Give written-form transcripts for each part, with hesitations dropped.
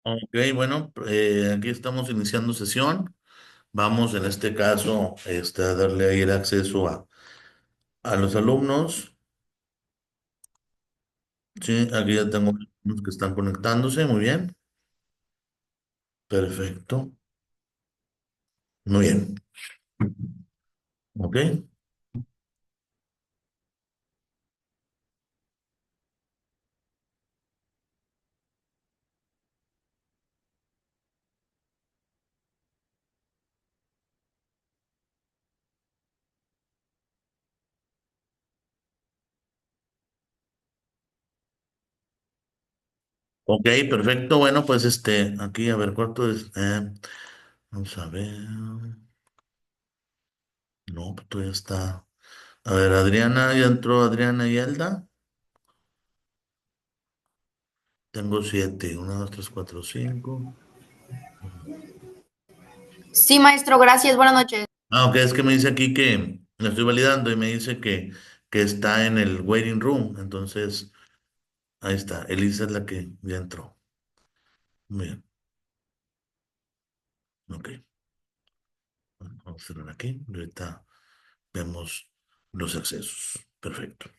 Ok, bueno, aquí estamos iniciando sesión. Vamos en este caso a darle ahí el acceso a los alumnos. Sí, aquí ya tengo unos que están conectándose. Muy bien. Perfecto. Muy bien. Ok. Ok, perfecto. Bueno, pues aquí a ver cuánto es. Vamos a ver. No, pues todavía está. A ver, Adriana, ya entró Adriana y Elda. Tengo 7. Uno, 2, 3, 4, 5. Sí, maestro, gracias. Buenas noches. Ok, es que me dice aquí que lo estoy validando y me dice que está en el waiting room. Entonces, ahí está. Elisa es la que ya entró. Muy bien. Ok. Vamos a cerrar aquí. Y ahorita vemos los accesos. Perfecto.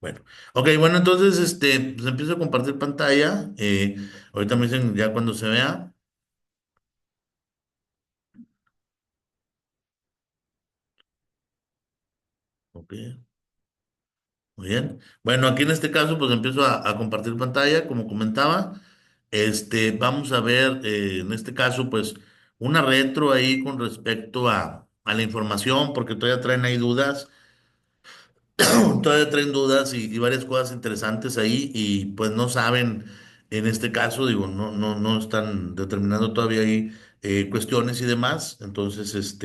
Bueno. Ok, bueno, entonces pues empiezo a compartir pantalla. Ahorita me dicen ya cuando se vea. Ok. Muy bien. Bueno, aquí en este caso, pues empiezo a compartir pantalla, como comentaba. Vamos a ver, en este caso, pues, una retro ahí con respecto a la información, porque todavía traen ahí dudas. Todavía traen dudas y varias cosas interesantes ahí y pues no saben, en este caso, digo, no están determinando todavía ahí cuestiones y demás, entonces,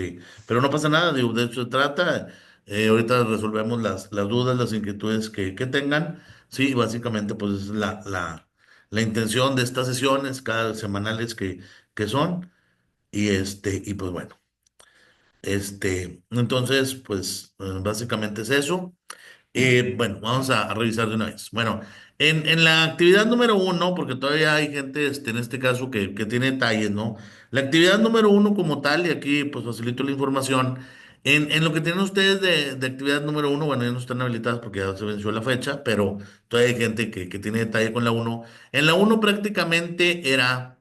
pero no pasa nada, digo, de eso se trata, ahorita resolvemos las dudas, las inquietudes que tengan, sí, básicamente pues es la intención de estas sesiones cada semanales que son y pues bueno, entonces, pues básicamente es eso. Bueno, vamos a revisar de una vez. Bueno, en la actividad número uno, porque todavía hay gente, en este caso, que tiene detalles, ¿no? La actividad número uno como tal, y aquí pues facilito la información, en lo que tienen ustedes de actividad número uno, bueno, ya no están habilitadas porque ya se venció la fecha, pero todavía hay gente que tiene detalle con la uno. En la uno prácticamente era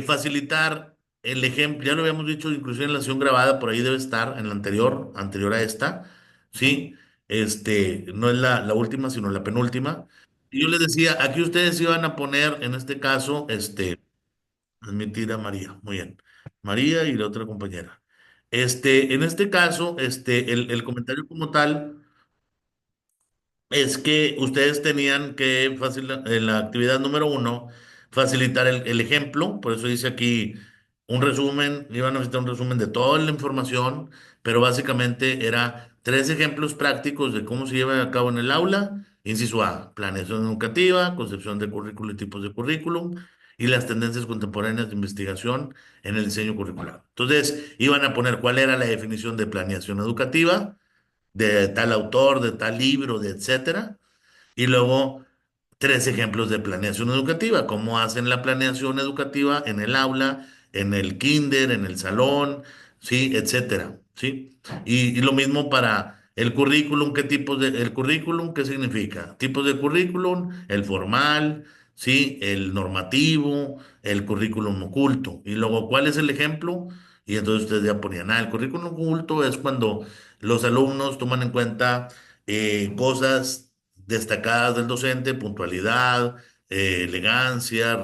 facilitar el ejemplo, ya lo habíamos dicho, inclusive en la sesión grabada, por ahí debe estar, en la anterior a esta, ¿sí? No es la última, sino la penúltima. Y yo les decía, aquí ustedes iban a poner, en este caso, admitir a María, muy bien, María y la otra compañera. En este caso, el comentario como tal. Es que ustedes tenían que, en la actividad número uno, facilitar el ejemplo, por eso dice aquí un resumen, iban a necesitar un resumen de toda la información, pero básicamente era tres ejemplos prácticos de cómo se lleva a cabo en el aula. Inciso A, planeación educativa, concepción de currículo y tipos de currículum, y las tendencias contemporáneas de investigación en el diseño curricular. Entonces, iban a poner cuál era la definición de planeación educativa de tal autor, de tal libro, de etcétera. Y luego tres ejemplos de planeación educativa, cómo hacen la planeación educativa en el aula, en el kinder, en el salón, sí, etcétera, sí. Y lo mismo para el currículum, ¿qué tipos de el currículum qué significa? Tipos de currículum, el formal, sí, el normativo, el currículum oculto. Y luego, ¿cuál es el ejemplo? Y entonces ustedes ya ponían, el currículum oculto es cuando los alumnos toman en cuenta cosas destacadas del docente, puntualidad, elegancia,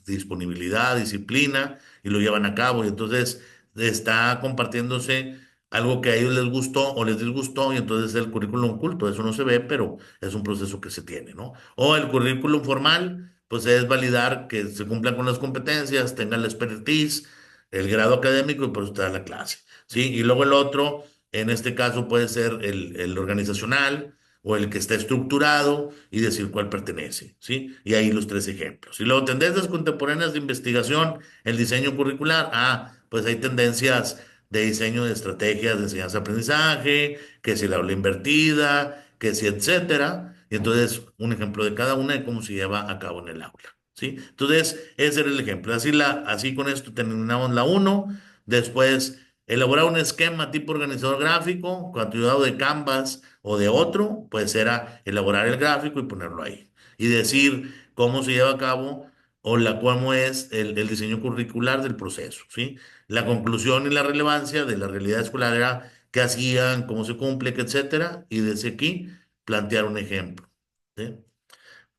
disponibilidad, disciplina, y lo llevan a cabo. Y entonces está compartiéndose algo que a ellos les gustó o les disgustó, y entonces el currículum oculto, eso no se ve, pero es un proceso que se tiene, ¿no? O el currículum formal, pues es validar que se cumplan con las competencias, tengan la expertise, el grado académico y por eso te da la clase, ¿sí? Y luego el otro, en este caso puede ser el organizacional, o el que está estructurado y decir cuál pertenece, ¿sí? Y ahí los tres ejemplos. Y luego tendencias contemporáneas de investigación, el diseño curricular, pues hay tendencias de diseño de estrategias de enseñanza-aprendizaje, que si la aula invertida, que si etcétera. Y entonces un ejemplo de cada una de cómo se lleva a cabo en el aula. ¿sí? Entonces, ese era el ejemplo. Así con esto terminamos la uno. Después, elaborar un esquema tipo organizador gráfico con ayudado de Canvas o de otro, pues era elaborar el gráfico y ponerlo ahí. Y decir cómo se lleva a cabo cómo es el diseño curricular del proceso, ¿sí? La conclusión y la relevancia de la realidad escolar era qué hacían, cómo se cumple, etcétera. Y desde aquí, plantear un ejemplo. ¿Sí?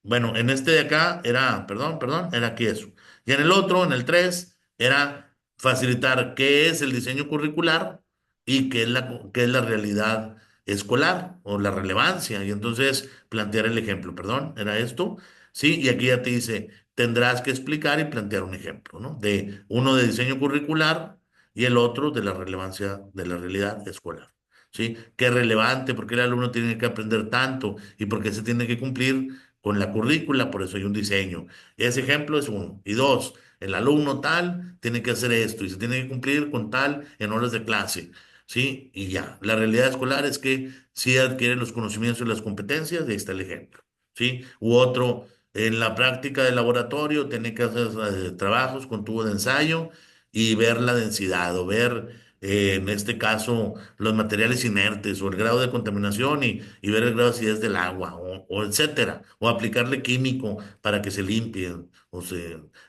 Bueno, en este de acá perdón, era aquí eso. Y en el otro, en el 3 era facilitar qué es el diseño curricular y qué es la realidad escolar o la relevancia. Y entonces plantear el ejemplo, perdón, era esto. Sí, y aquí ya te dice, tendrás que explicar y plantear un ejemplo, ¿no? De uno de diseño curricular y el otro de la relevancia de la realidad escolar. ¿Sí? ¿Qué es relevante? ¿Por qué el alumno tiene que aprender tanto? ¿Y por qué se tiene que cumplir con la currícula? Por eso hay un diseño. Ese ejemplo es uno. Y dos, el alumno tal tiene que hacer esto y se tiene que cumplir con tal en horas de clase. ¿Sí? Y ya. La realidad escolar es que sí adquieren los conocimientos y las competencias, y ahí está el ejemplo. ¿Sí? U otro, en la práctica de laboratorio, tiene que hacer trabajos con tubo de ensayo y ver la densidad o ver, en este caso, los materiales inertes o el grado de contaminación y ver el grado de acidez del agua o etcétera, o aplicarle químico para que se limpie,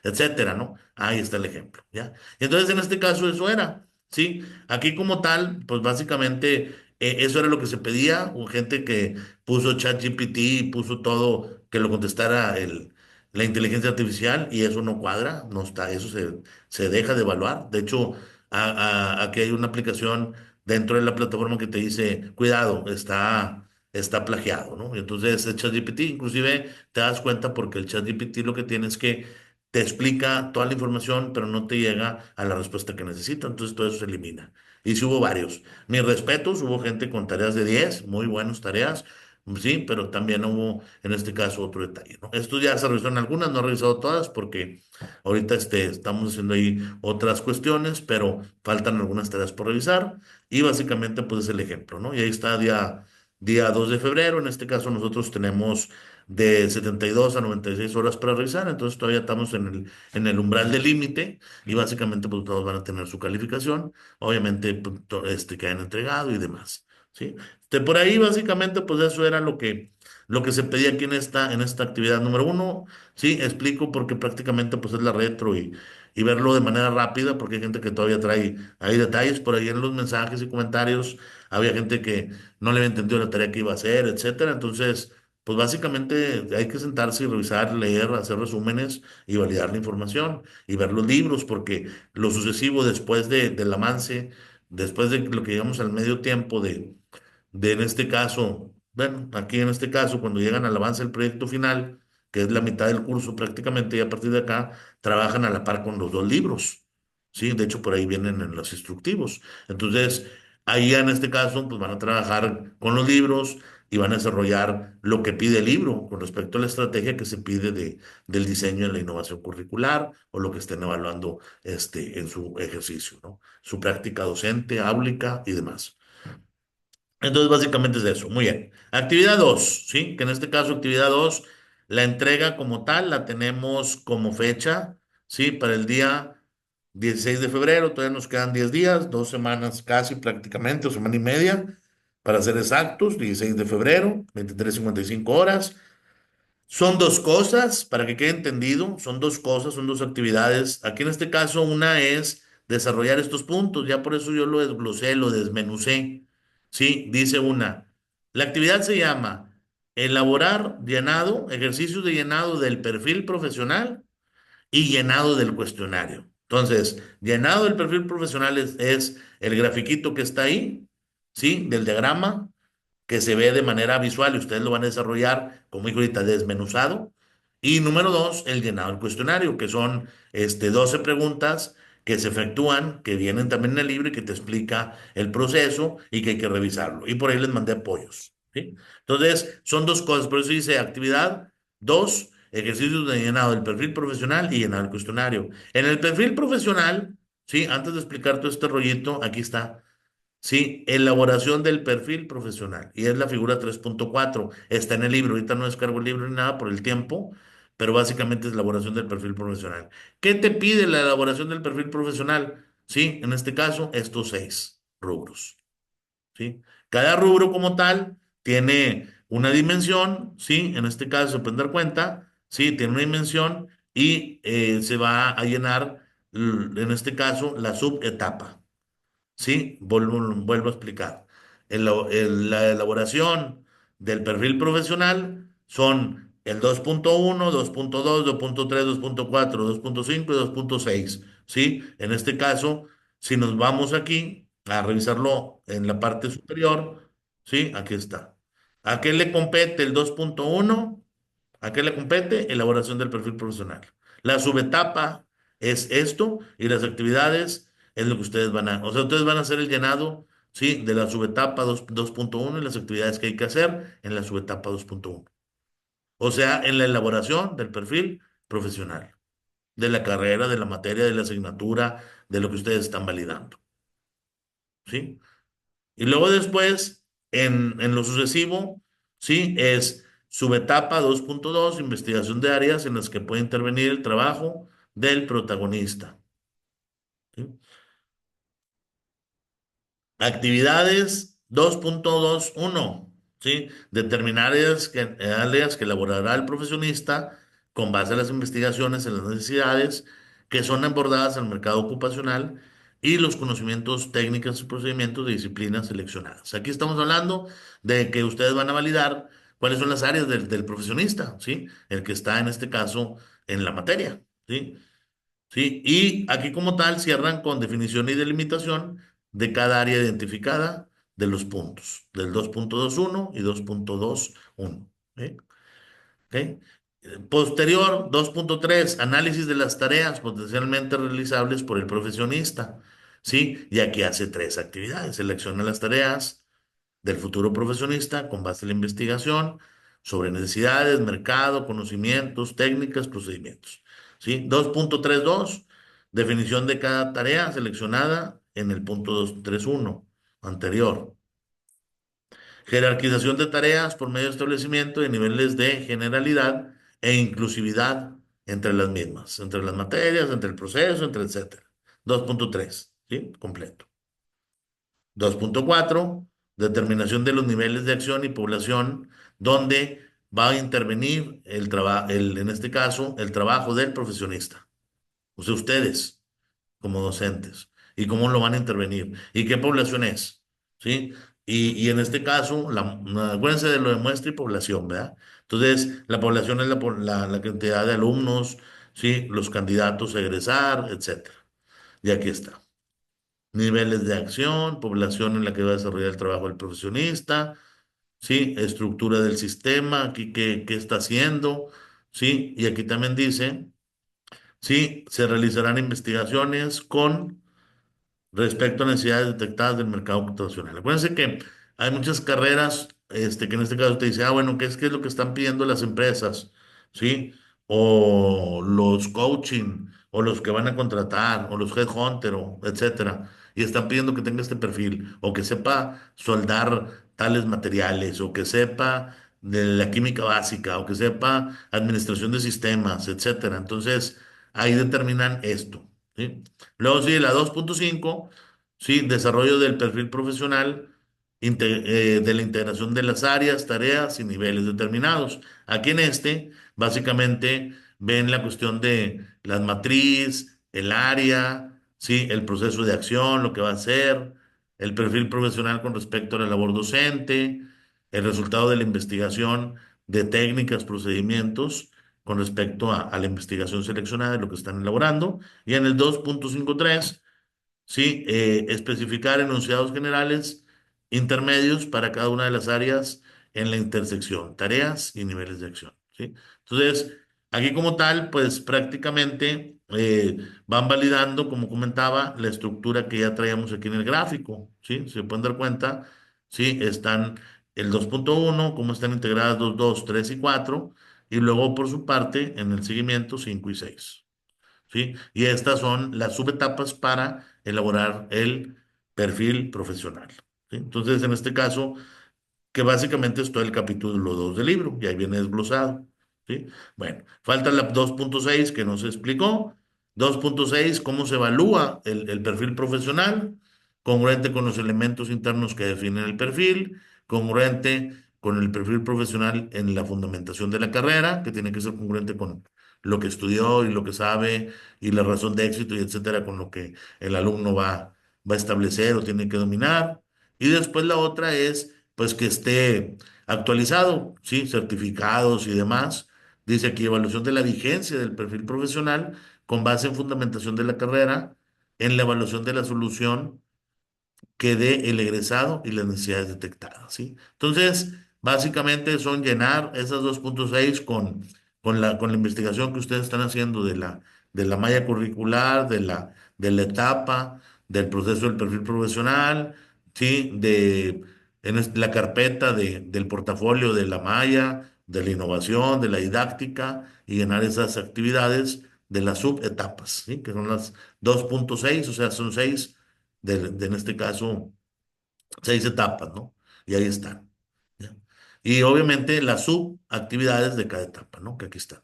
etcétera, ¿no? Ahí está el ejemplo, ¿ya? Entonces, en este caso, eso era, ¿sí? Aquí como tal, pues básicamente eso era lo que se pedía, o gente que puso ChatGPT y puso todo que lo contestara la inteligencia artificial y eso no cuadra, no está, se deja de evaluar. De hecho, aquí hay una aplicación dentro de la plataforma que te dice, cuidado, está plagiado, ¿no? Y entonces el ChatGPT, inclusive te das cuenta porque el ChatGPT lo que tiene es que te explica toda la información, pero no te llega a la respuesta que necesita, entonces todo eso se elimina. Y sí hubo varios. Mis respetos, hubo gente con tareas de 10 muy buenas tareas, sí, pero también hubo en este caso otro detalle, ¿no? Esto ya se revisó en algunas, no he revisado todas porque ahorita estamos haciendo ahí otras cuestiones, pero faltan algunas tareas por revisar y básicamente pues es el ejemplo, ¿no? Y ahí está día 2 de febrero, en este caso nosotros tenemos de 72 a 96 horas para revisar, entonces todavía estamos en el umbral del límite y básicamente pues todos van a tener su calificación, obviamente pues, que hayan entregado y demás, ¿sí? Por ahí básicamente pues eso era lo que se pedía aquí en esta actividad número uno. Sí, explico porque prácticamente pues es la retro y verlo de manera rápida porque hay gente que todavía trae ahí detalles por ahí en los mensajes y comentarios. Había gente que no le había entendido la tarea que iba a hacer, etcétera. Entonces, pues básicamente hay que sentarse y revisar, leer, hacer resúmenes y validar la información y ver los libros porque lo sucesivo después del avance, después de lo que llegamos al medio tiempo en este caso, bueno, aquí en este caso, cuando llegan al avance del proyecto final, que es la mitad del curso prácticamente, y a partir de acá trabajan a la par con los dos libros, ¿sí? De hecho, por ahí vienen en los instructivos. Entonces, ahí en este caso, pues van a trabajar con los libros y van a desarrollar lo que pide el libro con respecto a la estrategia que se pide del diseño de la innovación curricular o lo que estén evaluando en su ejercicio, ¿no? Su práctica docente, áulica y demás. Entonces, básicamente es eso. Muy bien. Actividad 2, ¿sí? Que en este caso, actividad 2, la entrega como tal la tenemos como fecha, ¿sí? Para el día 16 de febrero, todavía nos quedan 10 días, 2 semanas casi prácticamente, o semana y media, para ser exactos, 16 de febrero, 23:55 horas. Son dos cosas, para que quede entendido, son dos cosas, son dos actividades. Aquí en este caso, una es desarrollar estos puntos, ya por eso yo lo desglosé, lo desmenucé. Sí, dice una. La actividad se llama elaborar llenado, ejercicios de llenado del perfil profesional y llenado del cuestionario. Entonces, llenado del perfil profesional es el grafiquito que está ahí, ¿sí? Del diagrama que se ve de manera visual y ustedes lo van a desarrollar, como dijo ahorita, desmenuzado. Y número dos, el llenado del cuestionario, que son 12 preguntas que se efectúan, que vienen también en el libro y que te explica el proceso y que hay que revisarlo. Y por ahí les mandé apoyos, ¿sí? Entonces, son dos cosas, por eso dice actividad dos, ejercicios de llenado del perfil profesional y llenado del cuestionario. En el perfil profesional, ¿sí? Antes de explicar todo este rollito, aquí está. Sí, elaboración del perfil profesional. Y es la figura 3.4. Está en el libro. Ahorita no descargo el libro ni nada por el tiempo, pero básicamente es elaboración del perfil profesional. ¿Qué te pide la elaboración del perfil profesional? Sí, en este caso, estos 6 rubros. ¿Sí? Cada rubro como tal tiene una dimensión, ¿sí? En este caso se pueden dar cuenta, ¿sí? Tiene una dimensión y se va a llenar, en este caso, la subetapa. Sí, vuelvo a explicar. La elaboración del perfil profesional son el 2.1, 2.2, 2.3, 2.4, 2.5 y 2.6. Sí, en este caso, si nos vamos aquí a revisarlo en la parte superior, sí, aquí está. ¿A qué le compete el 2.1? ¿A qué le compete? Elaboración del perfil profesional. La subetapa es esto y las actividades es lo que ustedes van a, o sea, ustedes van a hacer el llenado, ¿sí? De la subetapa 2.1 y las actividades que hay que hacer en la subetapa 2.1. O sea, en la elaboración del perfil profesional, de la carrera, de la materia, de la asignatura, de lo que ustedes están validando, ¿sí? Y luego después, en lo sucesivo, ¿sí? Es subetapa 2.2, investigación de áreas en las que puede intervenir el trabajo del protagonista. ¿Sí? Actividades 2.21, ¿sí? Determinar áreas que elaborará el profesionista con base a las investigaciones en las necesidades que son abordadas en el mercado ocupacional y los conocimientos técnicos y procedimientos de disciplinas seleccionadas. Aquí estamos hablando de que ustedes van a validar cuáles son las áreas del profesionista, ¿sí? El que está en este caso en la materia, ¿sí? ¿Sí? Y aquí como tal cierran con definición y delimitación de cada área identificada de los puntos, del 2.21 y 2.21. ¿Sí? ¿Ok? Posterior, 2.3 análisis de las tareas potencialmente realizables por el profesionista. ¿Sí? Y aquí hace 3 actividades. Selecciona las tareas del futuro profesionista con base en la investigación sobre necesidades, mercado, conocimientos, técnicas, procedimientos. ¿Sí? 2.32, definición de cada tarea seleccionada en el punto 2.3.1 anterior. Jerarquización de tareas por medio de establecimiento de niveles de generalidad e inclusividad entre las mismas, entre las materias, entre el proceso, entre etcétera. 2.3, ¿sí? Completo. 2.4, determinación de los niveles de acción y población, donde va a intervenir en este caso, el trabajo del profesionista. O sea, ustedes como docentes. ¿Y cómo lo van a intervenir? ¿Y qué población es? ¿Sí? Y en este caso, acuérdense de lo de muestra y población, ¿verdad? Entonces, la población es la cantidad de alumnos, ¿sí? Los candidatos a egresar, etcétera. Y aquí está. Niveles de acción, población en la que va a desarrollar el trabajo del profesionista, ¿sí? Estructura del sistema, aquí qué está haciendo, ¿sí? Y aquí también dice, ¿sí? Se realizarán investigaciones con respecto a necesidades detectadas del mercado computacional. Acuérdense que hay muchas carreras, que en este caso te dice, bueno, ¿qué es lo que están pidiendo las empresas? ¿Sí? O los coaching, o los que van a contratar, o los headhunter, o etcétera. Y están pidiendo que tenga este perfil, o que sepa soldar tales materiales, o que sepa de la química básica, o que sepa administración de sistemas, etcétera. Entonces, ahí determinan esto. ¿Sí? Luego sigue la 2.5, sí, desarrollo del perfil profesional, de la integración de las áreas, tareas y niveles determinados. Aquí en básicamente ven la cuestión de la matriz, el área, sí, el proceso de acción, lo que va a hacer, el perfil profesional con respecto a la labor docente, el resultado de la investigación de técnicas, procedimientos con respecto a la investigación seleccionada de lo que están elaborando. Y en el 2.53, sí, especificar enunciados generales intermedios para cada una de las áreas en la intersección, tareas y niveles de acción. ¿Sí? Entonces, aquí como tal, pues prácticamente van validando, como comentaba, la estructura que ya traíamos aquí en el gráfico. ¿Sí? Si se pueden dar cuenta, ¿sí? Están el 2.1, cómo están integradas 2, 2, 3 y 4, y luego por su parte, en el seguimiento, 5 y 6. ¿Sí? Y estas son las subetapas para elaborar el perfil profesional. ¿Sí? Entonces, en este caso, que básicamente es todo el capítulo 2 del libro, y ahí viene desglosado. ¿sí? Bueno, falta la 2.6 que no se explicó. 2.6, ¿cómo se evalúa el perfil profesional? Congruente con los elementos internos que definen el perfil, congruente con el perfil profesional en la fundamentación de la carrera, que tiene que ser congruente con lo que estudió y lo que sabe y la razón de éxito y etcétera, con lo que el alumno va a establecer o tiene que dominar. Y después la otra es, pues, que esté actualizado, ¿sí? Certificados y demás. Dice aquí, evaluación de la vigencia del perfil profesional con base en fundamentación de la carrera, en la evaluación de la solución que dé el egresado y las necesidades detectadas, ¿sí? Entonces, básicamente son llenar esas 2.6 con la investigación que ustedes están haciendo de la malla curricular, de la etapa, del proceso del perfil profesional, ¿sí? La carpeta del portafolio de la malla, de la innovación, de la didáctica, y llenar esas actividades de las subetapas, ¿sí? Que son las 2.6, o sea, son seis en este caso, 6 etapas, ¿no? Y ahí están. ¿Ya? Y obviamente las subactividades de cada etapa, ¿no? Que aquí están.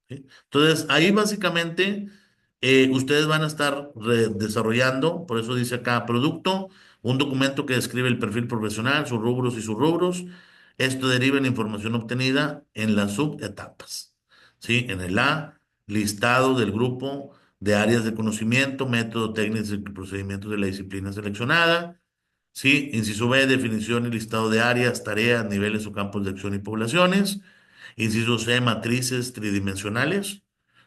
¿Sí? Entonces, ahí básicamente ustedes van a estar desarrollando, por eso dice acá, producto, un documento que describe el perfil profesional, sus rubros y sus rubros. Esto deriva en la información obtenida en las subetapas. ¿Sí? En el A, listado del grupo de áreas de conocimiento, método, técnicas y procedimientos de la disciplina seleccionada. Sí, inciso B, definición y listado de áreas, tareas, niveles o campos de acción y poblaciones. Inciso C, matrices tridimensionales.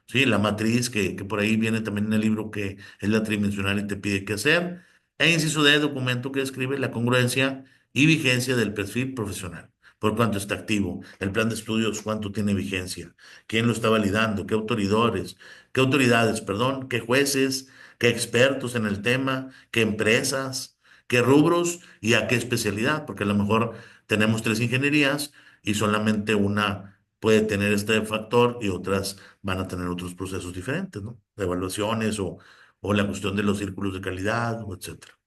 Sí, la matriz que por ahí viene también en el libro que es la tridimensional y te pide qué hacer. E inciso D, documento que describe la congruencia y vigencia del perfil profesional. Por cuánto está activo, el plan de estudios, cuánto tiene vigencia, quién lo está validando, qué autoridades, perdón, qué jueces, qué expertos en el tema, qué empresas, qué rubros y a qué especialidad, porque a lo mejor tenemos tres ingenierías y solamente una puede tener este factor y otras van a tener otros procesos diferentes, ¿no? De evaluaciones o la cuestión de los círculos de calidad, o etcétera.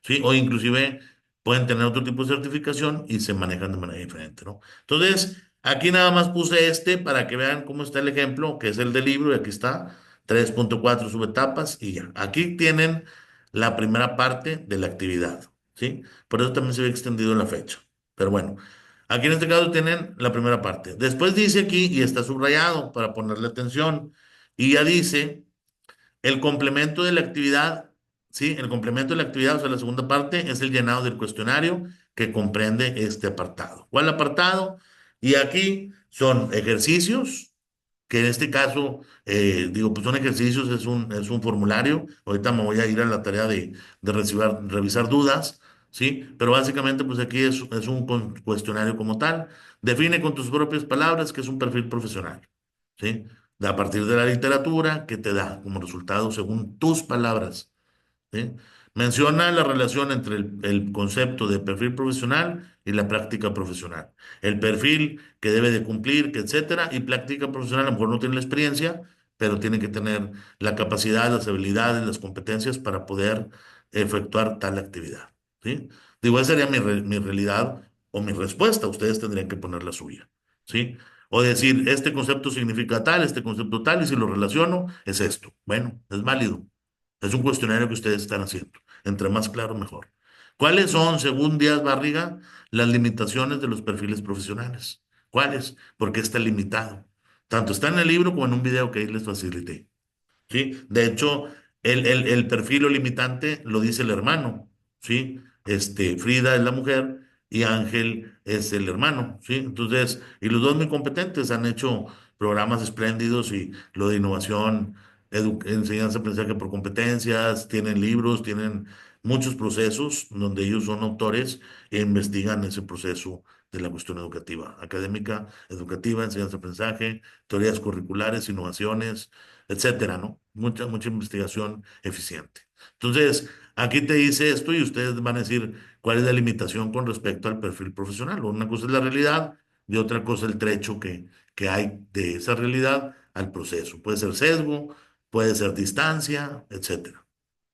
¿Sí? O inclusive pueden tener otro tipo de certificación y se manejan de manera diferente, ¿no? Entonces, aquí nada más puse este para que vean cómo está el ejemplo, que es el del libro, y aquí está, 3.4 subetapas, y ya. Aquí tienen la primera parte de la actividad, ¿sí? Por eso también se ve extendido la fecha. Pero bueno, aquí en este caso tienen la primera parte. Después dice aquí, y está subrayado para ponerle atención, y ya dice el complemento de la actividad, ¿sí? El complemento de la actividad, o sea, la segunda parte, es el llenado del cuestionario que comprende este apartado. ¿Cuál apartado? Y aquí son ejercicios, que en este caso, digo, pues son ejercicios, es un formulario. Ahorita me voy a ir a la tarea de revisar dudas, ¿sí? Pero básicamente, pues aquí es un cuestionario como tal. Define con tus propias palabras que es un perfil profesional, ¿sí? A partir de la literatura que te da como resultado según tus palabras. ¿Sí? Menciona la relación entre el concepto de perfil profesional y la práctica profesional. El perfil que debe de cumplir, que etcétera, y práctica profesional, a lo mejor no tiene la experiencia, pero tiene que tener la capacidad, las habilidades, las competencias para poder efectuar tal actividad. ¿Sí? Digo, esa sería mi realidad o mi respuesta. Ustedes tendrían que poner la suya. ¿Sí? O decir, este concepto significa tal, este concepto tal, y si lo relaciono, es esto. Bueno, es válido. Es un cuestionario que ustedes están haciendo. Entre más claro, mejor. ¿Cuáles son, según Díaz Barriga, las limitaciones de los perfiles profesionales? ¿Cuáles? Porque está limitado. Tanto está en el libro como en un video que ahí les facilité. ¿Sí? De hecho, el perfil o limitante lo dice el hermano, ¿sí? Frida es la mujer y Ángel es el hermano, ¿sí? Entonces, y los dos muy competentes, han hecho programas espléndidos y lo de innovación, enseñanza, aprendizaje por competencias, tienen libros, tienen muchos procesos donde ellos son autores e investigan ese proceso de la cuestión educativa, académica, educativa, enseñanza, aprendizaje, teorías curriculares, innovaciones, etcétera, ¿no? Mucha, mucha investigación eficiente. Entonces, aquí te dice esto y ustedes van a decir cuál es la limitación con respecto al perfil profesional. Una cosa es la realidad y otra cosa el trecho que hay de esa realidad al proceso. Puede ser sesgo, puede ser distancia, etcétera.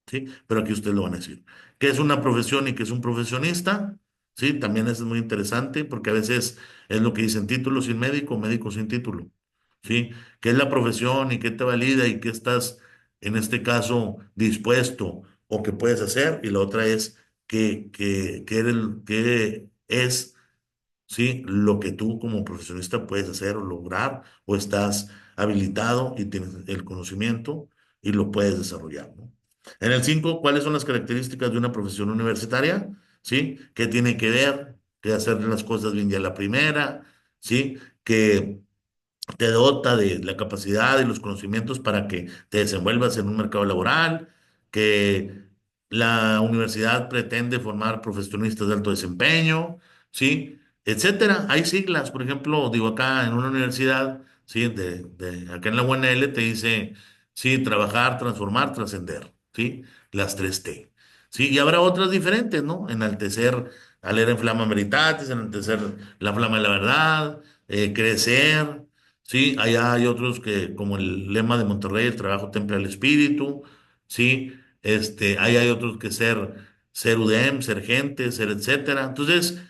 ¿Sí? Pero aquí ustedes lo van a decir. ¿Qué es una profesión y qué es un profesionista? Sí, también eso es muy interesante porque a veces es lo que dicen título sin médico, médico sin título. ¿sí? ¿Qué es la profesión y qué te valida y qué estás, en este caso, dispuesto o que puedes hacer? Y la otra es qué es, ¿sí? Lo que tú como profesionista puedes hacer o lograr o estás habilitado y tienes el conocimiento y lo puedes desarrollar, ¿no? En el 5, ¿cuáles son las características de una profesión universitaria? ¿Sí? ¿Qué tiene que ver? Que hacer las cosas bien ya la primera, ¿sí? Que te dota de la capacidad y los conocimientos para que te desenvuelvas en un mercado laboral, que la universidad pretende formar profesionistas de alto desempeño, ¿sí? Etcétera. Hay siglas, por ejemplo, digo acá en una universidad, ¿sí? Acá en la UNL te dice, sí, trabajar, transformar, trascender, ¿sí? Las 3T. Sí, y habrá otras diferentes, ¿no? Enaltecer, alera en flama veritatis, enaltecer la flama de la verdad, crecer. Sí, allá hay otros que, como el lema de Monterrey, el trabajo templa el espíritu, sí, ahí hay otros que ser UDEM, ser gente, ser etcétera. Entonces,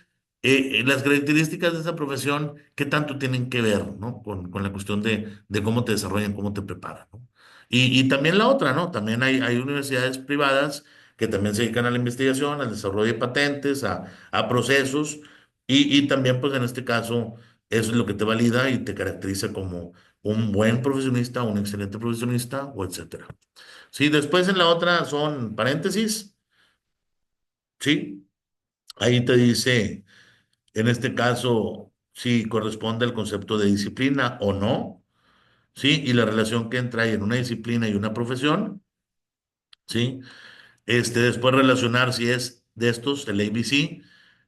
las características de esa profesión, ¿qué tanto tienen que ver, ¿no? Con la cuestión de cómo te desarrollan, cómo te preparan, ¿no? Y también la otra, ¿no? También hay universidades privadas que también se dedican a la investigación, al desarrollo de patentes, a procesos, y también, pues en este caso eso es lo que te valida y te caracteriza como un buen profesionista, un excelente profesionista o etcétera. Sí, después en la otra son paréntesis, sí, ahí te dice, en este caso, si corresponde al concepto de disciplina o no, sí, y la relación que entra ahí en una disciplina y una profesión, sí. Después relacionar si es de estos, el ABC,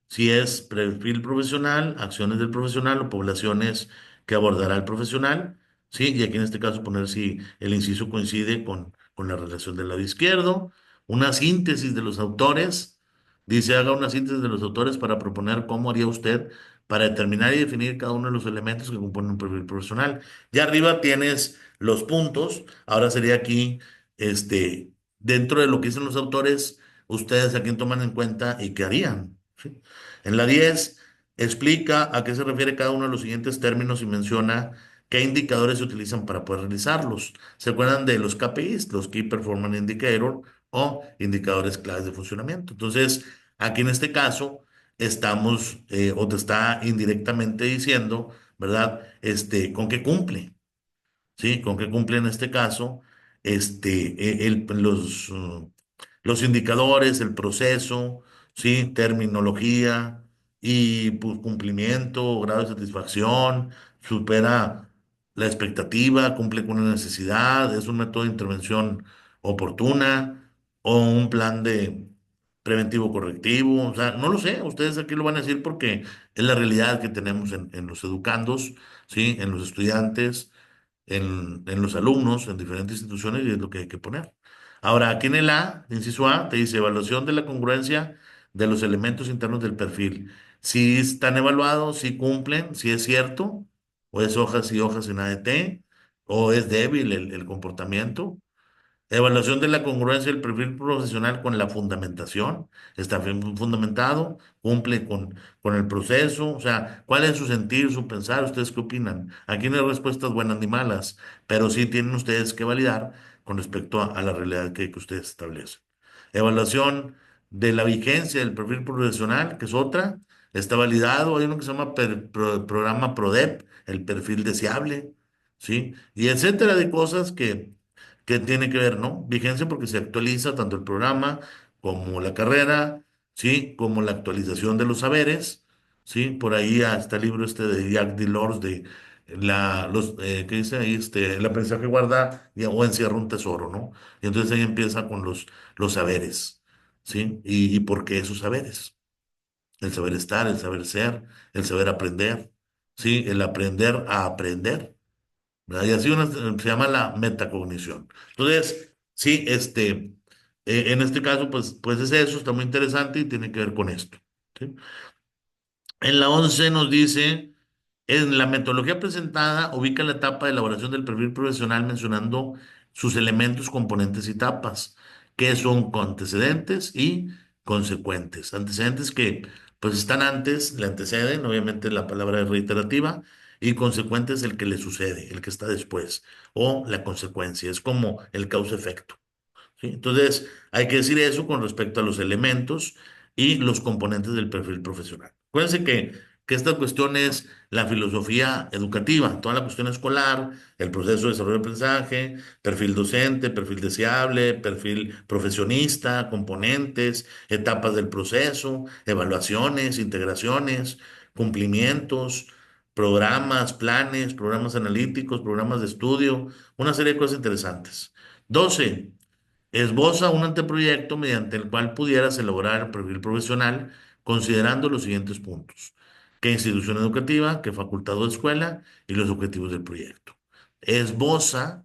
si es perfil profesional, acciones del profesional o poblaciones que abordará el profesional, ¿sí? Y aquí en este caso poner si el inciso coincide con la relación del lado izquierdo, una síntesis de los autores, dice haga una síntesis de los autores para proponer cómo haría usted para determinar y definir cada uno de los elementos que componen un perfil profesional. Ya arriba tienes los puntos, ahora sería aquí, dentro de lo que dicen los autores, ustedes a quién toman en cuenta y qué harían. ¿Sí? En la 10 explica a qué se refiere cada uno de los siguientes términos y menciona qué indicadores se utilizan para poder realizarlos. ¿Se acuerdan de los KPIs, los Key Performance Indicator o indicadores claves de funcionamiento? Entonces, aquí en este caso, estamos, o te está indirectamente diciendo, ¿verdad? ¿Con qué cumple? ¿Sí? ¿Con qué cumple en este caso los indicadores, el proceso, ¿sí? Terminología y pues, cumplimiento, grado de satisfacción, supera la expectativa, cumple con una necesidad, es un método de intervención oportuna o un plan de preventivo correctivo, o sea, no lo sé, ustedes aquí lo van a decir porque es la realidad que tenemos en los educandos, ¿sí? En los estudiantes en los alumnos, en diferentes instituciones, y es lo que hay que poner. Ahora, aquí en el A, inciso A, te dice evaluación de la congruencia de los elementos internos del perfil. Si están evaluados, si cumplen, si es cierto, o es hojas y hojas en ADT, o es débil el comportamiento. Evaluación de la congruencia del perfil profesional con la fundamentación. Está bien fundamentado, cumple con el proceso. O sea, ¿cuál es su sentir, su pensar? ¿Ustedes qué opinan? Aquí no hay respuestas buenas ni malas, pero sí tienen ustedes que validar con respecto a la realidad que ustedes establecen. Evaluación de la vigencia del perfil profesional, que es otra. Está validado. Hay uno que se llama programa PRODEP, el perfil deseable, ¿sí? Y etcétera de cosas que tiene que ver, ¿no? Vigencia porque se actualiza tanto el programa como la carrera, ¿sí? Como la actualización de los saberes, ¿sí? Por ahí está el libro de Jacques Delors de ¿qué dice ahí? El aprendizaje guarda o encierra un tesoro, ¿no? Y entonces ahí empieza con los saberes, ¿sí? ¿Y por qué esos saberes? El saber estar, el saber ser, el saber aprender, ¿sí? El aprender a aprender. ¿Verdad? Y así se llama la metacognición. Entonces, sí, en este caso, pues es eso, está muy interesante y tiene que ver con esto. ¿Sí? En la 11 nos dice, en la metodología presentada, ubica la etapa de elaboración del perfil profesional mencionando sus elementos, componentes y etapas, que son antecedentes y consecuentes. Antecedentes que pues están antes, le anteceden, obviamente la palabra es reiterativa, y consecuente es el que le sucede, el que está después, o la consecuencia, es como el causa-efecto. ¿Sí? Entonces, hay que decir eso con respecto a los elementos y los componentes del perfil profesional. Acuérdense que esta cuestión es la filosofía educativa, toda la cuestión escolar, el proceso de desarrollo de aprendizaje, perfil docente, perfil deseable, perfil profesionista, componentes, etapas del proceso, evaluaciones, integraciones, cumplimientos, programas, planes, programas analíticos, programas de estudio, una serie de cosas interesantes. 12. Esboza un anteproyecto mediante el cual pudieras elaborar el perfil profesional considerando los siguientes puntos. ¿Qué institución educativa, qué facultad o escuela y los objetivos del proyecto? Esboza,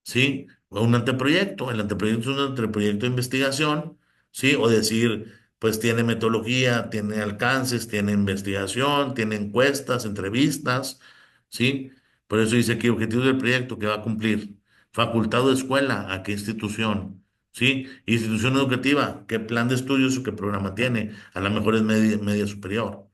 ¿sí? Un anteproyecto. El anteproyecto es un anteproyecto de investigación, ¿sí? O decir, pues tiene metodología, tiene alcances, tiene investigación, tiene encuestas, entrevistas, ¿sí? Por eso dice aquí, objetivos del proyecto que va a cumplir. Facultad o escuela, ¿a qué institución? ¿Sí? Institución educativa, ¿qué plan de estudios o qué programa tiene? A lo mejor es media superior.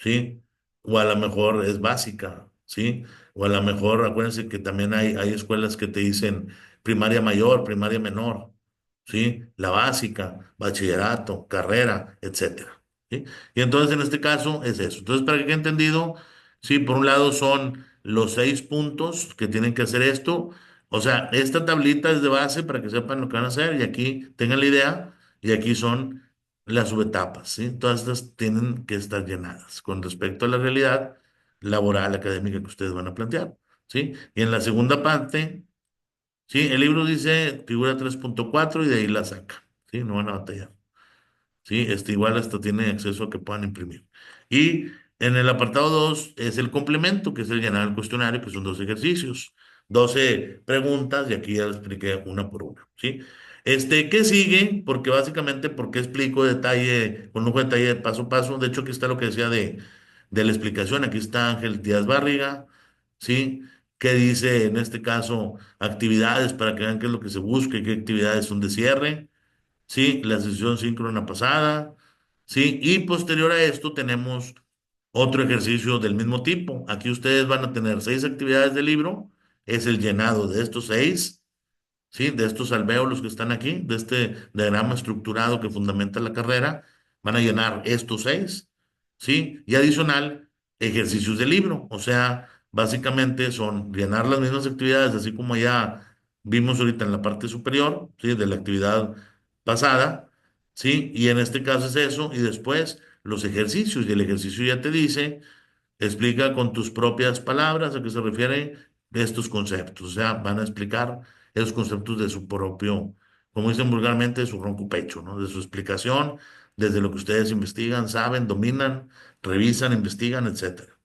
¿Sí? O a lo mejor es básica, ¿sí? O a lo mejor, acuérdense que también hay escuelas que te dicen primaria mayor, primaria menor, ¿sí? La básica, bachillerato, carrera, etcétera, ¿sí? Y entonces en este caso es eso. Entonces, para que quede entendido, sí, por un lado son los 6 puntos que tienen que hacer esto. O sea, esta tablita es de base para que sepan lo que van a hacer y aquí tengan la idea y aquí son las subetapas, ¿sí? Todas estas tienen que estar llenadas con respecto a la realidad laboral, académica que ustedes van a plantear, ¿sí? Y en la segunda parte, ¿sí? El libro dice figura 3.4 y de ahí la saca, ¿sí? No van a batallar. Sí, igual hasta tiene acceso a que puedan imprimir. Y en el apartado 2 es el complemento, que es el llenar el cuestionario, que son 2 ejercicios, 12 preguntas, y aquí ya lo expliqué una por una, ¿sí? ¿Qué sigue? Porque básicamente, porque explico detalle, con lujo de detalle, paso a paso. De hecho, aquí está lo que decía de la explicación. Aquí está Ángel Díaz Barriga, ¿sí? Que dice, en este caso, actividades para que vean qué es lo que se busca y qué actividades son de cierre. Sí, la sesión síncrona pasada, sí, y posterior a esto tenemos otro ejercicio del mismo tipo. Aquí ustedes van a tener 6 actividades del libro, es el llenado de estos 6, sí, de estos alvéolos que están aquí, de este diagrama estructurado que fundamenta la carrera, van a llenar estos 6, sí, y adicional, ejercicios del libro, o sea, básicamente son llenar las mismas actividades, así como ya vimos ahorita en la parte superior, sí, de la actividad pasada, sí, y en este caso es eso, y después los ejercicios, y el ejercicio ya te dice. Explica con tus propias palabras a qué se refiere estos conceptos. O sea, van a explicar esos conceptos de su propio, como dicen vulgarmente, de su ronco pecho, ¿no? De su explicación, desde lo que ustedes investigan, saben, dominan, revisan, investigan, etcétera.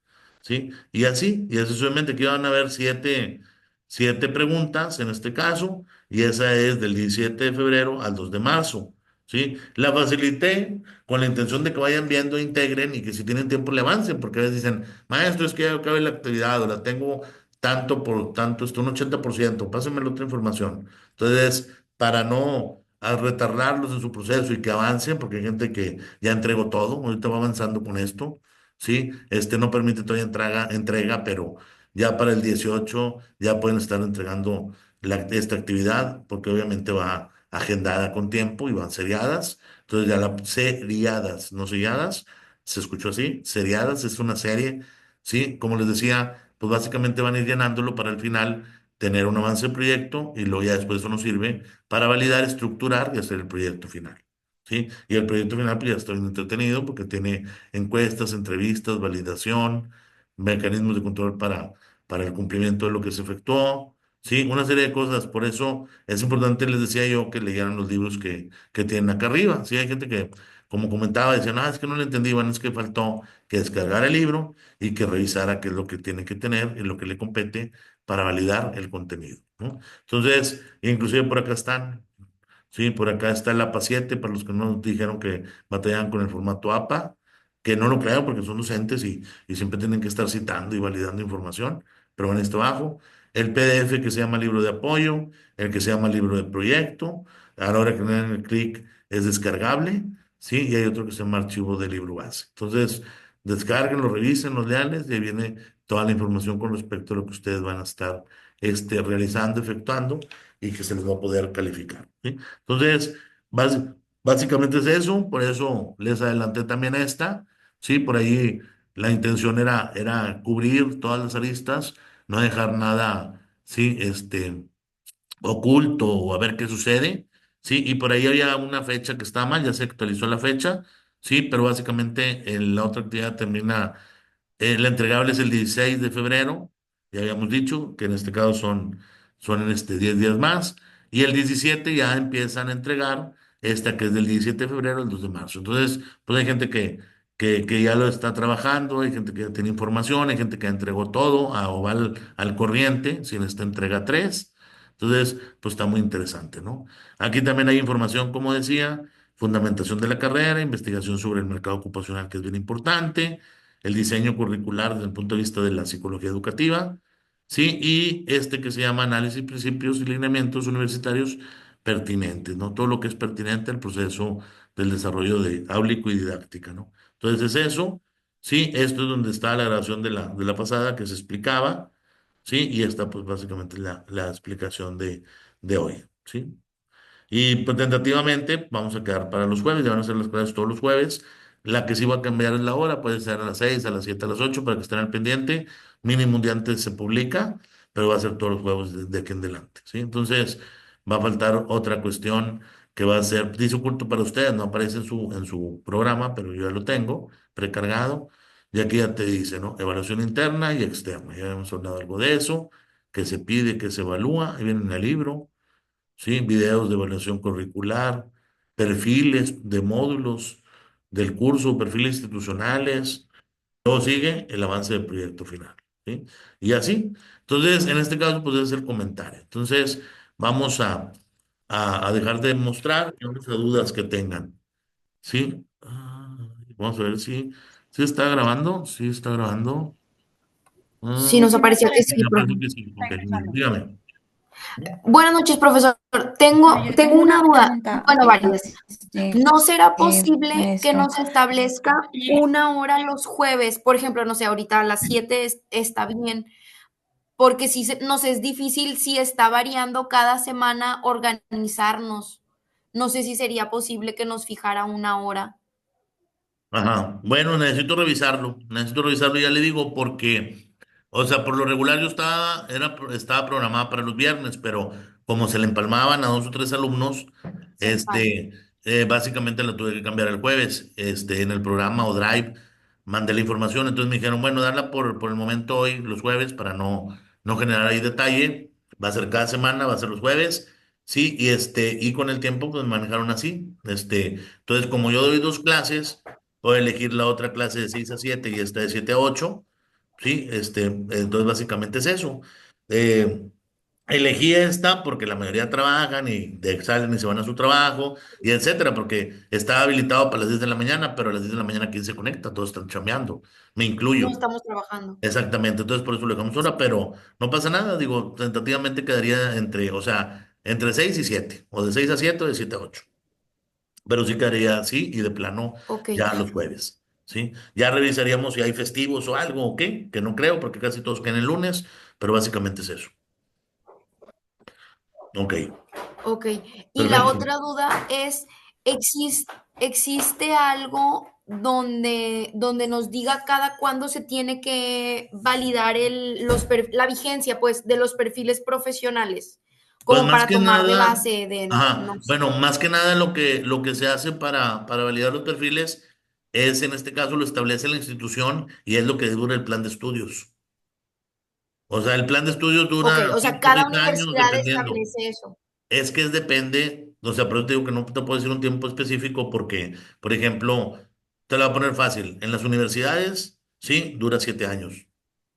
¿Sí? Y así sucesivamente, aquí van a haber siete preguntas en este caso, y esa es del 17 de febrero al 2 de marzo. ¿Sí? La facilité con la intención de que vayan viendo, integren y que si tienen tiempo le avancen, porque a veces dicen, maestro, es que ya acabé la actividad o la tengo tanto por tanto, un 80%, pásenme la otra información. Entonces, para no retardarlos en su proceso y que avancen, porque hay gente que ya entregó todo, ahorita va avanzando con esto, ¿sí? No permite todavía entrega, pero ya para el 18 ya pueden estar entregando esta actividad, porque obviamente va agendada con tiempo y van seriadas. Entonces ya seriadas, no selladas, se escuchó así, seriadas es una serie, ¿sí? Como les decía, pues básicamente van a ir llenándolo para al final tener un avance del proyecto y luego ya después eso nos sirve para validar, estructurar y hacer el proyecto final, ¿sí? Y el proyecto final pues ya está bien entretenido porque tiene encuestas, entrevistas, validación, mecanismos de control para el cumplimiento de lo que se efectuó, ¿sí? Una serie de cosas. Por eso es importante, les decía yo, que leyeran los libros que tienen acá arriba. Sí, hay gente que, como comentaba, decían, es que no le entendí, bueno, es que faltó que descargara el libro y que revisara qué es lo que tiene que tener y lo que le compete para validar el contenido, ¿no? Entonces, inclusive por acá están. Sí, por acá está el APA 7 para los que no dijeron que batallaban con el formato APA, que no lo creo porque son docentes y siempre tienen que estar citando y validando información, pero bueno, está abajo. El PDF que se llama libro de apoyo, el que se llama libro de proyecto, a la hora que le dan el clic es descargable, ¿sí? Y hay otro que se llama archivo de libro base. Entonces, descarguen, lo revisen, los leales, y ahí viene toda la información con respecto a lo que ustedes van a estar realizando, efectuando, y que se les va a poder calificar, ¿sí? Entonces, básicamente es eso, por eso les adelanté también esta, ¿sí? Por ahí la intención era cubrir todas las aristas, no dejar nada, ¿sí? Oculto o a ver qué sucede, ¿sí? Y por ahí había una fecha que estaba mal, ya se actualizó la fecha, ¿sí? Pero básicamente la otra actividad termina, la entregable es el 16 de febrero, ya habíamos dicho que en este caso son 10 días más, y el 17 ya empiezan a entregar esta que es del 17 de febrero al 2 de marzo. Entonces, pues hay gente que ya lo está trabajando, hay gente que ya tiene información, hay gente que ya entregó todo o va al corriente, sin esta entrega 3. Entonces, pues está muy interesante, ¿no? Aquí también hay información, como decía, fundamentación de la carrera, investigación sobre el mercado ocupacional, que es bien importante, el diseño curricular desde el punto de vista de la psicología educativa, ¿sí? Y este que se llama análisis, principios y lineamientos universitarios pertinentes, ¿no? Todo lo que es pertinente al proceso del desarrollo de áulico y didáctica, ¿no? Entonces es eso, ¿sí? Esto es donde está la grabación de la pasada que se explicaba, ¿sí? Y esta pues básicamente es la explicación de hoy, ¿sí? Y pues tentativamente vamos a quedar para los jueves, ya van a ser las clases todos los jueves. La que sí va a cambiar es la hora, puede ser a las 6, a las 7, a las 8 para que estén al pendiente. Mínimo un día antes se publica, pero va a ser todos los jueves de aquí en adelante, ¿sí? Entonces va a faltar otra cuestión que va a ser, dice oculto para ustedes, no aparece en su programa, pero yo ya lo tengo precargado. Y aquí ya te dice, ¿no? Evaluación interna y externa. Ya hemos hablado algo de eso, que se pide, que se evalúa, ahí viene en el libro. ¿Sí? Videos de evaluación curricular, perfiles de módulos del curso, perfiles institucionales. Luego sigue el avance del proyecto final, ¿sí? Y así. Entonces, en este caso, pues es el comentario. Entonces, vamos a dejar de mostrar y vamos a dudas que tengan, ¿sí? Vamos a ver si está grabando, si está grabando. Sí, Ah, nos apareció que sí, me profe. parece que sí. Ok, muy bien. Dígame. Buenas noches, profesor. Bueno, yo Tengo tengo una una duda. pregunta, Bueno, varias. ¿No será posible que maestro. nos establezca una hora los jueves? Por ejemplo, no sé, ahorita a las 7 está bien, porque si nos es difícil, si está variando cada semana, organizarnos. No sé si sería posible que nos fijara una hora. Ajá. Bueno, necesito revisarlo, ya le digo, porque, o sea, por lo regular yo estaba programada para los viernes, pero como se le empalmaban a 2 o 3 alumnos, Se empalma. básicamente la tuve que cambiar el jueves, en el programa o Drive, mandé la información, entonces me dijeron, bueno, darla por el momento hoy, los jueves, para no generar ahí detalle, va a ser cada semana, va a ser los jueves, sí, y con el tiempo, pues me manejaron así, entonces como yo doy 2 clases, puedo elegir la otra clase de 6 a 7 y esta de 7 a 8, ¿sí? Entonces básicamente es eso. Eh, Elegí esta porque la mayoría trabajan salen y se van a su trabajo y etcétera, porque está habilitado para las 10 de la mañana, pero a las 10 de la mañana, ¿quién se conecta? Todos están chambeando, me No incluyo. estamos trabajando. Exactamente, entonces por eso lo dejamos ahora, pero no pasa nada, digo, tentativamente quedaría o sea, entre 6 y 7 o de 6 a 7 o de 7 a 8, pero sí quedaría así y de plano Ok, ya los jueves, ¿sí? Ya revisaríamos si hay festivos o algo, ¿ok? Que no creo, porque casi todos caen el lunes, pero básicamente es eso. Ok, ok. Y la perfecto. otra duda es, ¿existe algo donde nos diga cada cuándo se tiene que validar la vigencia, pues, de los perfiles profesionales? Pues Como más para que tomar de nada, base de, no ajá, sé. bueno, más que nada lo que se hace para validar los perfiles es, en este caso, lo establece la institución y es lo que dura el plan de estudios. O sea, el plan de estudios Ok, dura o sea, 5 o cada 6 años, universidad dependiendo. establece eso. Depende, o sea, por eso te digo que no te puedo decir un tiempo específico porque, por ejemplo, te lo voy a poner fácil, en las universidades, sí, dura 7 años,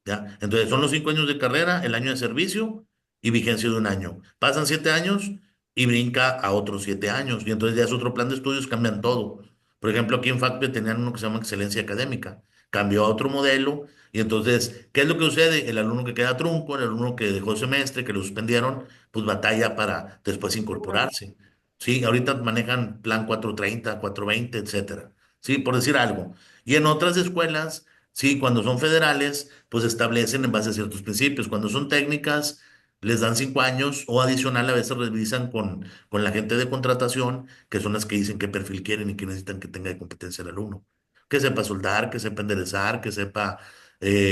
¿ya? Entonces son los 5 años de carrera, el año de servicio y vigencia de un año. Pasan 7 años y brinca a otros 7 años y entonces ya es otro plan de estudios, cambian todo. Por ejemplo, aquí en FACPE tenían uno que se llama excelencia académica, cambió a otro modelo y entonces, ¿qué es lo que sucede? El alumno que queda trunco, el alumno que dejó semestre, que lo suspendieron, pues batalla para después Bueno, incorporarse. Sí, ahorita manejan plan 430, 420, etcétera. ¿sí? Por decir algo. Y en otras escuelas, sí, cuando son federales, pues establecen en base a ciertos principios. Cuando son técnicas, les dan 5 años o adicional a veces revisan con la gente de contratación, que son las que dicen qué perfil quieren y qué necesitan que tenga de competencia el alumno. Que sepa soldar, que sepa enderezar, que sepa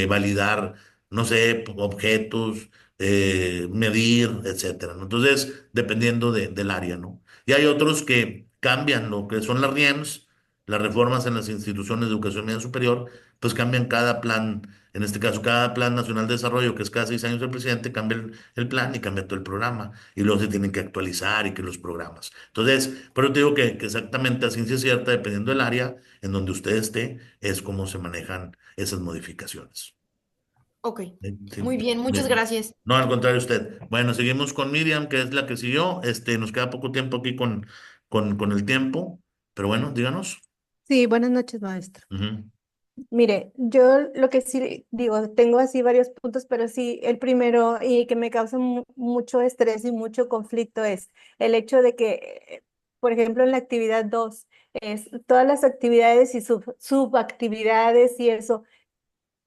validar, no sé, objetos, medir, etcétera, ¿no? Entonces, dependiendo del área, ¿no? Y hay otros que cambian lo que son las RIEMs, las reformas en las instituciones de educación media superior, pues cambian cada plan, en este caso cada plan nacional de desarrollo, que es cada 6 años el presidente, cambia el plan y cambia todo el programa, y luego se tienen que actualizar y que los programas. Entonces, pero te digo que exactamente a ciencia cierta, dependiendo del área en donde usted esté, es como se manejan esas modificaciones. Ok, Sí, muy bien, muchas bien. gracias. No, al contrario, usted. Bueno, seguimos con Miriam, que es la que siguió. Nos queda poco tiempo aquí con el tiempo, pero bueno, díganos. Sí, buenas noches, maestro. Ujú, Mire, yo lo que sí digo, tengo así varios puntos, pero sí, el primero y que me causa mucho estrés y mucho conflicto es el hecho de que, por ejemplo, en la actividad 2 es todas las actividades y subactividades y eso,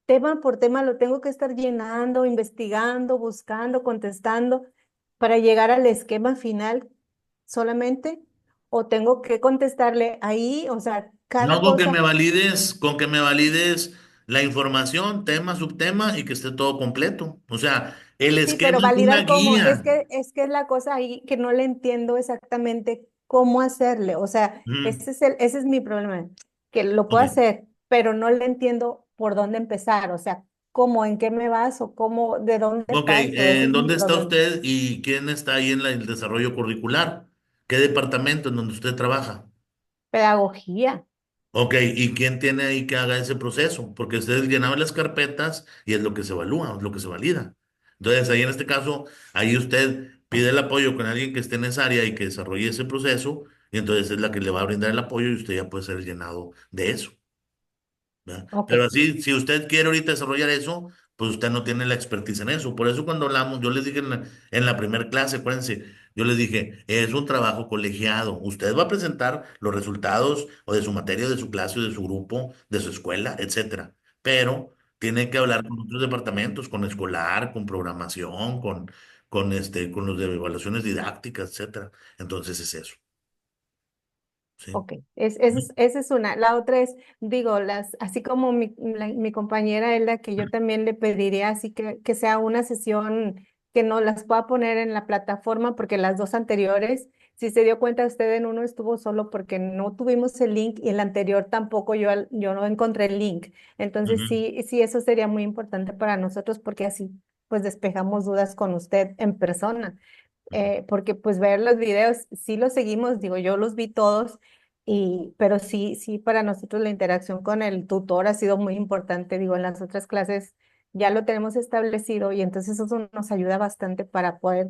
tema por tema lo tengo que estar llenando, investigando, buscando, contestando para llegar al esquema final solamente, o tengo que contestarle ahí, o sea, no, cada cosa. con que me valides la información, tema, subtema y que esté todo completo. O sea, el Sí, pero esquema es una validar cómo, guía. es la cosa ahí que no le entiendo exactamente cómo hacerle. O sea, Ujú, ese es mi problema, que lo puedo ok. hacer, pero no le entiendo por dónde empezar. O sea, cómo, en qué me baso, cómo, de dónde Ok, parto. Ese ¿en es mi dónde está problema. usted y quién está ahí en el desarrollo curricular? ¿Qué departamento en donde usted trabaja? Pedagogía. Ok, ¿y quién tiene ahí que haga ese proceso? Porque ustedes llenaban las carpetas y es lo que se evalúa, es lo que se valida. Entonces, ahí en este caso, ahí usted pide el apoyo con alguien que esté en esa área y que desarrolle ese proceso, y entonces es la que le va a brindar el apoyo y usted ya puede ser el llenado de eso. ¿Verdad? Ok, Pero así, si usted quiere ahorita desarrollar eso, pues usted no tiene la expertise en eso. Por eso cuando hablamos, yo les dije en la primera clase, acuérdense, yo les dije, es un trabajo colegiado. Usted va a presentar los resultados o de su materia, de su clase, o de su grupo, de su escuela, etcétera. Pero tiene que hablar con otros departamentos, con escolar, con programación, con los de evaluaciones didácticas, etcétera. Entonces es eso. ¿Sí? ok. Esa es una. La otra es, digo, así como mi compañera Elda, que yo también le pediría así que sea una sesión que no las pueda poner en la plataforma, porque las dos anteriores, si se dio cuenta usted en uno estuvo solo porque no tuvimos el link y en la anterior tampoco yo no encontré el link. Entonces Ujú, sí, sí, eso sería muy importante para nosotros porque así pues despejamos dudas con usted en persona. ujú. Porque pues ver los videos, sí los seguimos, digo, yo los vi todos, pero sí, sí, para nosotros la interacción con el tutor ha sido muy importante, digo, en las otras clases ya lo tenemos establecido y entonces eso nos ayuda bastante para poder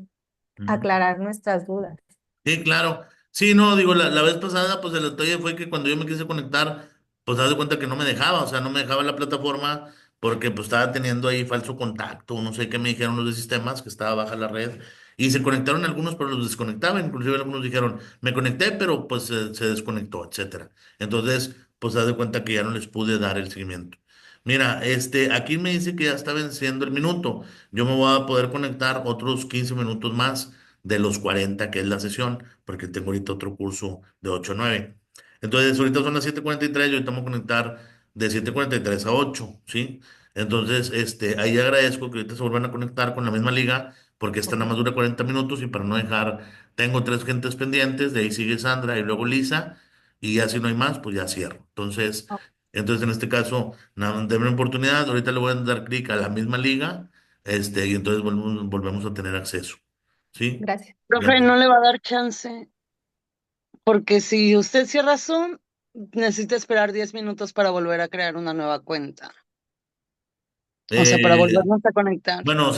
Ujú. aclarar nuestras dudas. Sí, claro. Sí, no, digo, la vez pasada, pues el detalle fue que cuando yo me quise conectar, pues haz de cuenta que no me dejaba, o sea, no me dejaba la plataforma porque pues estaba teniendo ahí falso contacto, no sé qué me dijeron los de sistemas, que estaba baja la red, y se conectaron algunos, pero los desconectaban, inclusive algunos dijeron, me conecté, pero pues se desconectó, etcétera. Entonces, pues haz de cuenta que ya no les pude dar el seguimiento. Mira, aquí me dice que ya está venciendo el minuto. Yo me voy a poder conectar otros 15 minutos más de los 40 que es la sesión, porque tengo ahorita otro curso de 8 a 9. Entonces, ahorita son las 7:43 y ahorita vamos a conectar de 7:43 a 8, ¿sí? Entonces, ahí agradezco que ahorita se vuelvan a conectar con la misma liga, porque esta Ok, nada más dura 40 minutos y para no dejar, tengo 3 gentes pendientes, de ahí sigue Sandra y luego Lisa, y ya si no hay más, pues ya cierro. oh, Entonces en este caso, nada, denme una oportunidad, ahorita le voy a dar clic a la misma liga, y entonces volvemos a tener acceso. ¿Sí? gracias. Ya. Profe, no le va a dar chance, porque si usted cierra Zoom, necesita esperar 10 minutos para volver a crear una nueva cuenta. O sea, para Eh, volvernos a conectar. bueno,